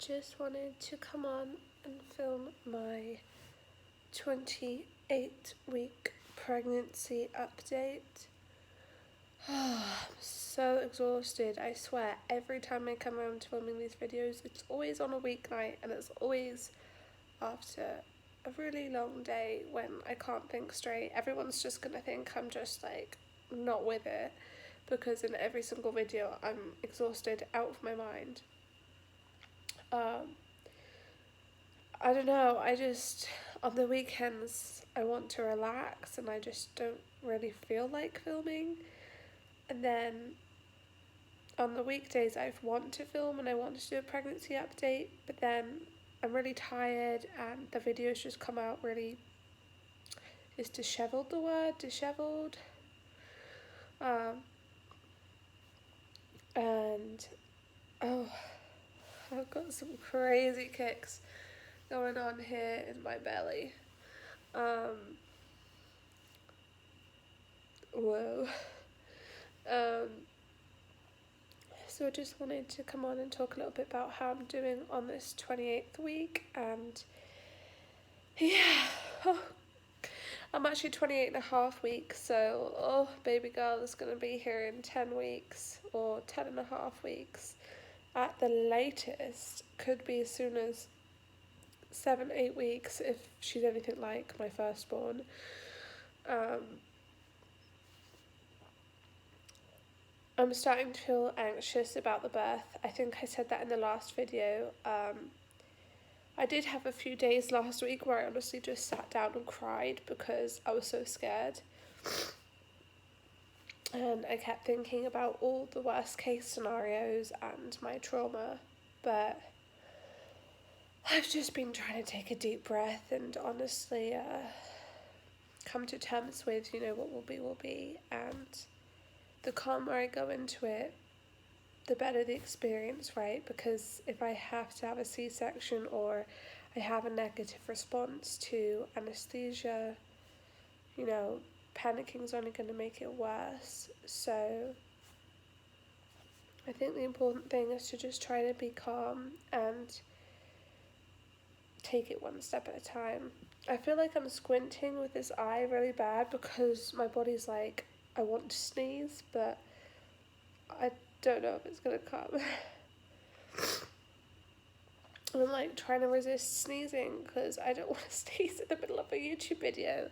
just wanted to come on and film my 28-week pregnancy update. I'm so exhausted, I swear. Every time I come around to filming these videos, it's always on a weeknight, and it's always after a really long day when I can't think straight. Everyone's just gonna think I'm just like not with it, because in every single video I'm exhausted out of my mind. I don't know, on the weekends I want to relax and I just don't really feel like filming. And then on the weekdays I want to film and I want to do a pregnancy update, but then I'm really tired and the videos just come out really, is dishevelled the word? Dishevelled? And I've got some crazy kicks going on here in my belly. Whoa. So I just wanted to come on and talk a little bit about how I'm doing on this 28th week, and yeah, I'm actually 28 and a half weeks, so baby girl is going to be here in 10 weeks, or 10 and a half weeks at the latest. Could be as soon as 7-8 weeks if she's anything like my firstborn. I'm starting to feel anxious about the birth. I think I said that in the last video. I did have a few days last week where I honestly just sat down and cried because I was so scared. And I kept thinking about all the worst case scenarios and my trauma, but I've just been trying to take a deep breath and honestly come to terms with, what will be, and the calmer I go into it, the better the experience, right? Because if I have to have a C-section or I have a negative response to anesthesia, panicking is only going to make it worse. So I think the important thing is to just try to be calm and take it one step at a time. I feel like I'm squinting with this eye really bad because my body's like, I want to sneeze, but I don't know if it's gonna come. I'm like trying to resist sneezing because I don't want to sneeze in the middle of a YouTube video.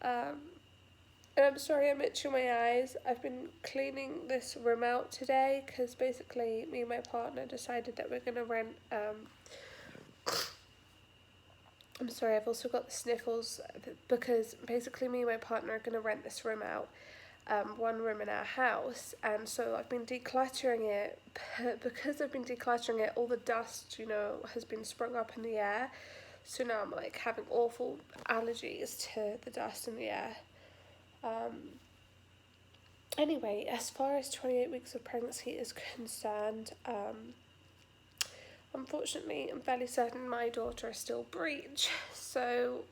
And I'm sorry I'm itching my eyes. I've been cleaning this room out today because basically me and my partner decided that we're gonna rent. I'm sorry, I've also got the sniffles because basically me and my partner are gonna rent this room out. One room in our house, and so I've been decluttering it, but because I've been decluttering it, all the dust, has been sprung up in the air, so now I'm like having awful allergies to the dust in the air. Anyway, as far as 28 weeks of pregnancy is concerned, unfortunately I'm fairly certain my daughter is still breech, so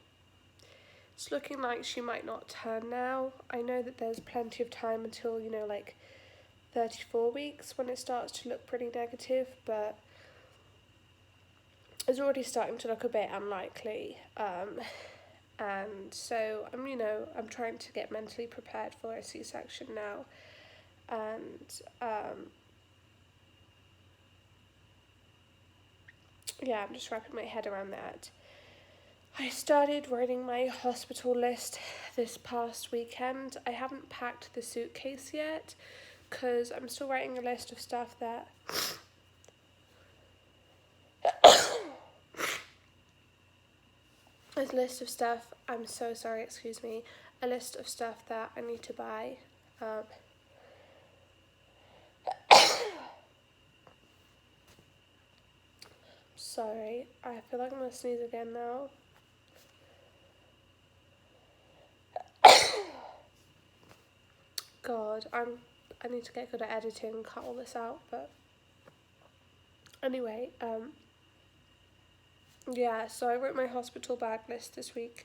it's looking like she might not turn now. I know that there's plenty of time until, 34 weeks when it starts to look pretty negative, but it's already starting to look a bit unlikely. And so I'm trying to get mentally prepared for a C-section now. And I'm just wrapping my head around that. I started writing my hospital list this past weekend. I haven't packed the suitcase yet because I'm still writing a list of stuff that a list of stuff that I need to buy. Sorry, I feel like I'm gonna sneeze again now. God, I need to get good at editing and cut all this out, but anyway, so I wrote my hospital bag list this week,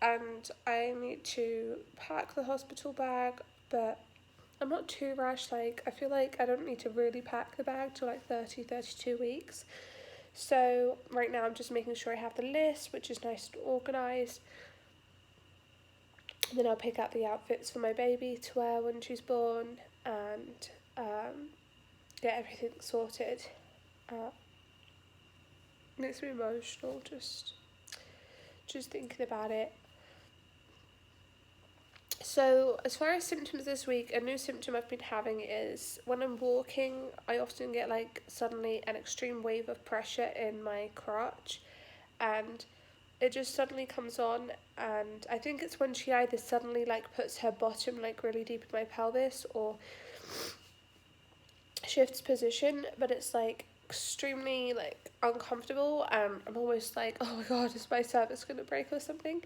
and I need to pack the hospital bag, but I'm not too rushed. Like, I feel like I don't need to really pack the bag till like 32 weeks, So right now I'm just making sure I have the list, which is nice and organised. Then I'll pick out the outfits for my baby to wear when she's born, and get everything sorted. Makes me emotional just thinking about it. So as far as symptoms this week, a new symptom I've been having is when I'm walking, I often get like suddenly an extreme wave of pressure in my crotch, and it just suddenly comes on, and I think it's when she either suddenly like puts her bottom like really deep in my pelvis or shifts position, but it's like extremely like uncomfortable, and I'm almost like, oh my god, is my cervix gonna break or something?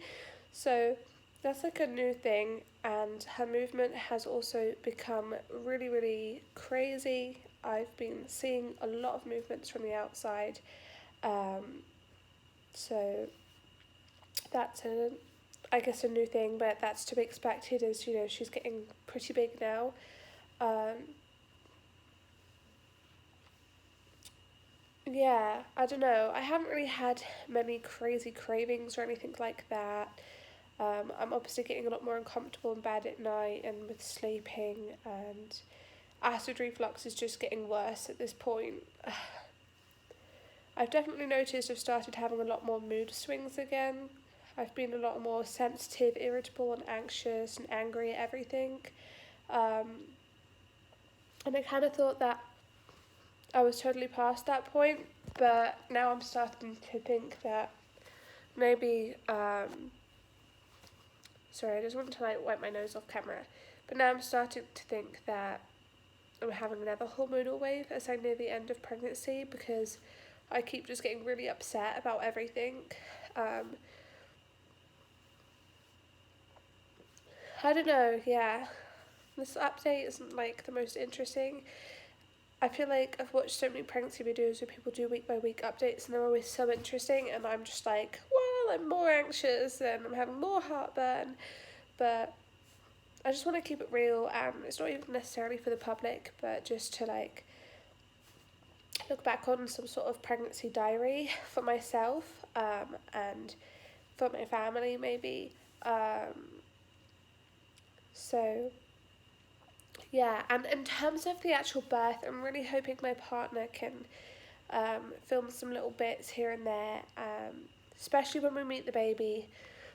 So that's like a new thing, and her movement has also become really, really crazy. I've been seeing a lot of movements from the outside, so that's I guess a new thing, but that's to be expected as she's getting pretty big now. Yeah, I don't know. I haven't really had many crazy cravings or anything like that. I'm obviously getting a lot more uncomfortable in bed at night and with sleeping, and acid reflux is just getting worse at this point. I've definitely noticed I've started having a lot more mood swings again. I've been a lot more sensitive, irritable, and anxious and angry at everything. Um, and I kind of thought that I was totally past that point, but now I'm starting to think that maybe sorry, I just wanted to like wipe my nose off camera. But now I'm starting to think that I'm having another hormonal wave as I near the end of pregnancy, because I keep just getting really upset about everything. Um, I don't know, yeah. This update isn't like the most interesting. I feel like I've watched so many pregnancy videos where people do week by week updates, and they're always so interesting, and I'm just like, well, I'm more anxious and I'm having more heartburn, but I just want to keep it real, and it's not even necessarily for the public, but just to like look back on some sort of pregnancy diary for myself, and for my family maybe. So yeah, and in terms of the actual birth, I'm really hoping my partner can film some little bits here and there, especially when we meet the baby,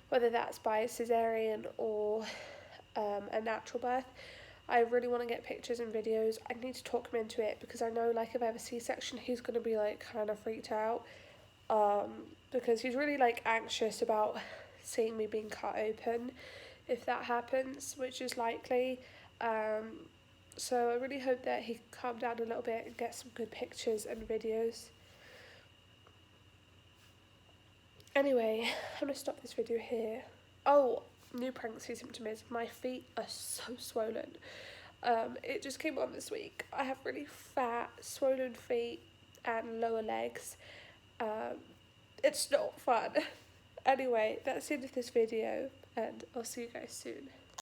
whether that's by a cesarean or a natural birth. I really want to get pictures and videos. I need to talk him into it, because I know like if I have a C-section, he's going to be like kind of freaked out, because he's really like anxious about seeing me being cut open if that happens, which is likely. So I really hope that he can calm down a little bit and get some good pictures and videos. Anyway, I'm going to stop this video here. Oh, new pregnancy symptom is my feet are so swollen. It just came on this week. I have really fat, swollen feet and lower legs. It's not fun. Anyway, that's the end of this video, and I'll see you guys soon.